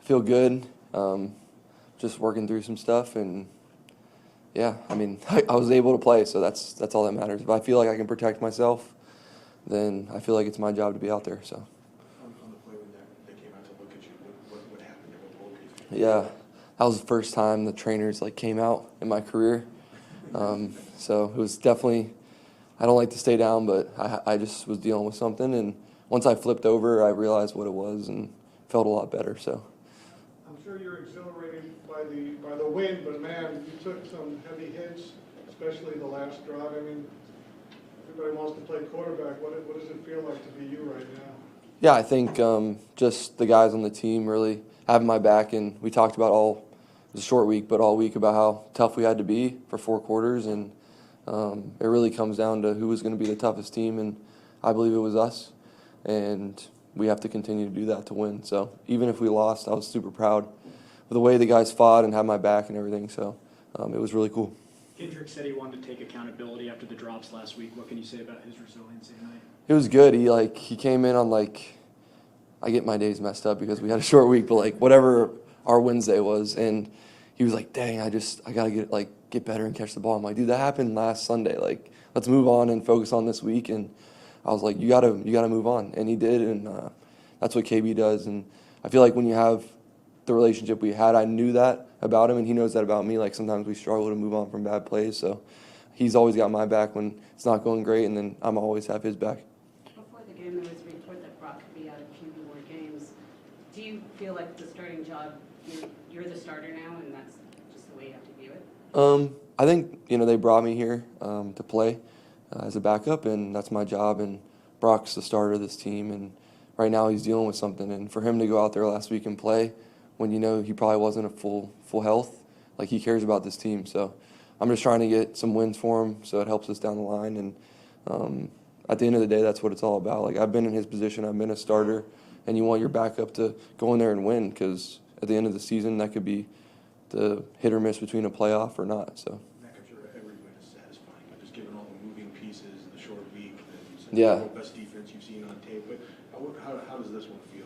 feel good. Just working through some stuff, and yeah, I mean, I was able to play, so that's all that matters. If I feel like I can protect myself, then I feel like it's my job to be out there. So. On the play when they came out to look at you, what happened there? What pulled you? Yeah, that was the first time the trainers came out in my career. So it was definitely. I don't like to stay down, but I just was dealing with something, and once I flipped over, I realized what it was and felt a lot better. So. I'm sure you're exhilarated by the win, but man, you took some heavy hits, especially the last drive. I mean, everybody wants to play quarterback. What does it feel like to be you right now? Yeah, I think just the guys on the team really having my back, and we talked about it was a short week, but all week about how tough we had to be for 4 quarters, and it really comes down to who was going to be the toughest team, and I believe it was us, and we have to continue to do that to win. So even if we lost, I was super proud of the way the guys fought and had my back and everything, so it was really cool. Kendrick said he wanted to take accountability after the drops last week. What can you say about his resiliency tonight? It was good. He came in on I get my days messed up because we had a short week, but whatever our Wednesday was, and he was like, "Dang, I gotta get better and catch the ball." I'm like, "Dude, that happened last Sunday. Let's move on and focus on this week." And I was like, "You gotta move on," and he did, and that's what KB does. And I feel like when you have the relationship we had, I knew that about him, and he knows that about me. Sometimes we struggle to move on from bad plays, so he's always got my back when it's not going great, and then I'm always have his back. Before the game, there was a report that Brock could be out a few more games. Do you feel like the starting job, you're the starter now, and that's just the way you have to view it? I think they brought me here to play as a backup, and that's my job. And Brock's the starter of this team, and right now he's dealing with something. And for him to go out there last week and play when he probably wasn't at full health, he cares about this team. So I'm just trying to get some wins for him, so it helps us down the line. And at the end of the day, that's what it's all about. I've been in his position, I've been a starter, and you want your backup to go in there and win, because at the end of the season, that could be the hit or miss between a playoff or not. So. Mac, I'm sure every win is satisfying, but just given all the moving pieces and the short week, Yeah. The best defense you've seen on tape. But how does this one feel?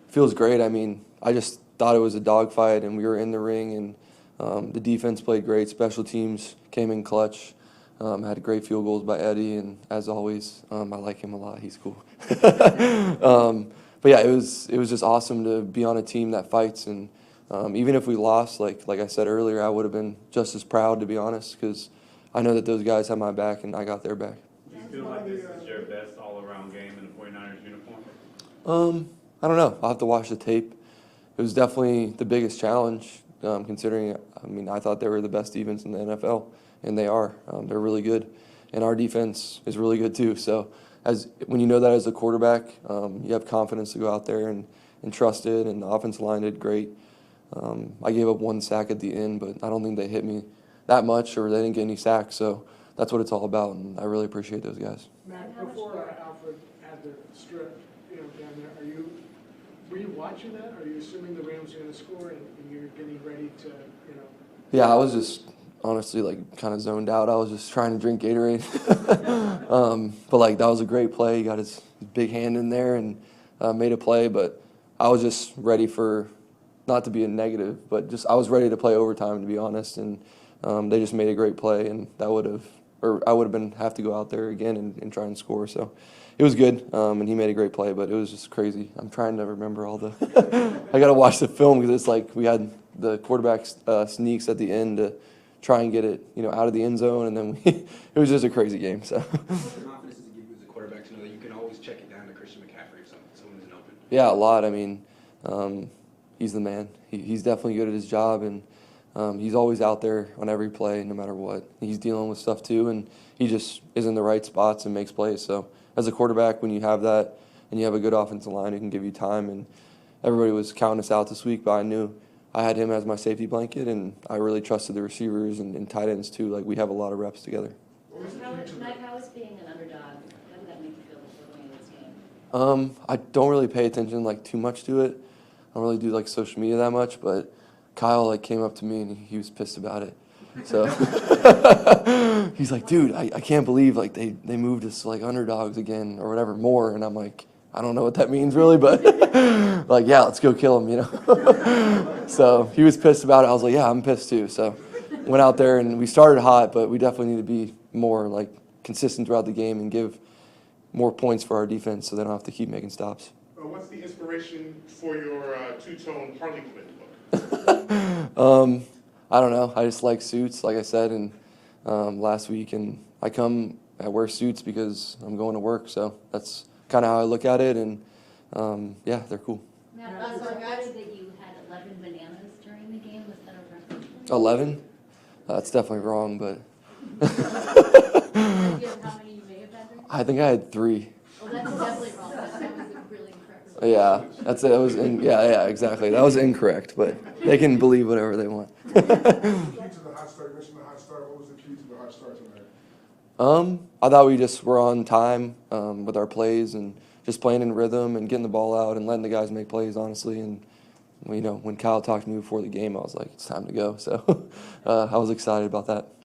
Feels great. I mean, I just thought it was a dogfight, and we were in the ring, and the defense played great. Special teams came in clutch. Had great field goals by Eddie, and as always, I like him a lot. He's cool. But yeah, it was just awesome to be on a team that fights, and even if we lost, like I said earlier, I would have been just as proud, to be honest, because I know that those guys had my back and I got their back. Do you feel like this is your best all-around game in the 49ers uniform? I don't know. I'll have to watch the tape. It was definitely the biggest challenge, considering, I thought they were the best defense in the NFL, and they are. They're really good, and our defense is really good too. So when you know that as a quarterback, you have confidence to go out there and trust it, and the offensive line did great. I gave up 1 sack at the end, but I don't think they hit me that much, or they didn't get any sacks, so that's what it's all about, and I really appreciate those guys. Matt, before Alfred had the strip down there, were you watching that? Are you assuming the Rams are going to score and you're getting ready to, Yeah, I was just honestly kind of zoned out. I was just trying to drink Gatorade. But that was a great play. He got his big hand in there and made a play, but I was just ready for, not to be a negative, but I was ready to play overtime, to be honest, and they just made a great play, and I would have have to go out there again and try and score. So it was good, and he made a great play, but it was just crazy. I'm trying to remember all the I got to watch the film, because it's we had the quarterback sneaks at the end to try and get it out of the end zone, and then it was just a crazy game. So. What confidence does it give you as a quarterback to know that you can always check it down to Christian McCaffrey if someone isn't open? Yeah, a lot. He's the man. He's definitely good at his job, and he's always out there on every play, no matter what. He's dealing with stuff too, and he just is in the right spots and makes plays. So as a quarterback, when you have that and you have a good offensive line who can give you time, and everybody was counting us out this week, but I knew I had him as my safety blanket, and I really trusted the receivers and tight ends too. We have a lot of reps together. How is being an underdog? How did that make you feel before going into this game? I don't really pay attention too much to it. I don't really do social media that much, but Kyle came up to me and he was pissed about it. So he's like, "Dude, I can't believe they moved us underdogs again or whatever more," and I'm like, I don't know what that means really, but like, yeah, let's go kill him, you know. So he was pissed about it. I was like, yeah, I'm pissed too. So went out there and we started hot, but we definitely need to be more like consistent throughout the game and give more points for our defense so they don't have to keep making stops. What's the inspiration for your two-tone Harley Quinn look? I don't know. I just like suits, like I said, and last week, and I wear suits because I'm going to work, so that's kind of how I look at it, and yeah, they're cool. Matt, I was reported that you had 11 bananas during the game. Was that a record? 11? That's definitely wrong, but Do you have how many you may have had during? I think I had 3. Well, that's definitely wrong. That was really incorrect. Yeah, that's it. It was yeah, exactly. That was incorrect, but they can believe whatever they want. Key to the hot start, you mentioned the hot start. What was the key to the hot start tonight? I thought we just were on time with our plays and just playing in rhythm and getting the ball out and letting the guys make plays, honestly. And you know, when Kyle talked to me before the game, I was like, it's time to go. So I was excited about that.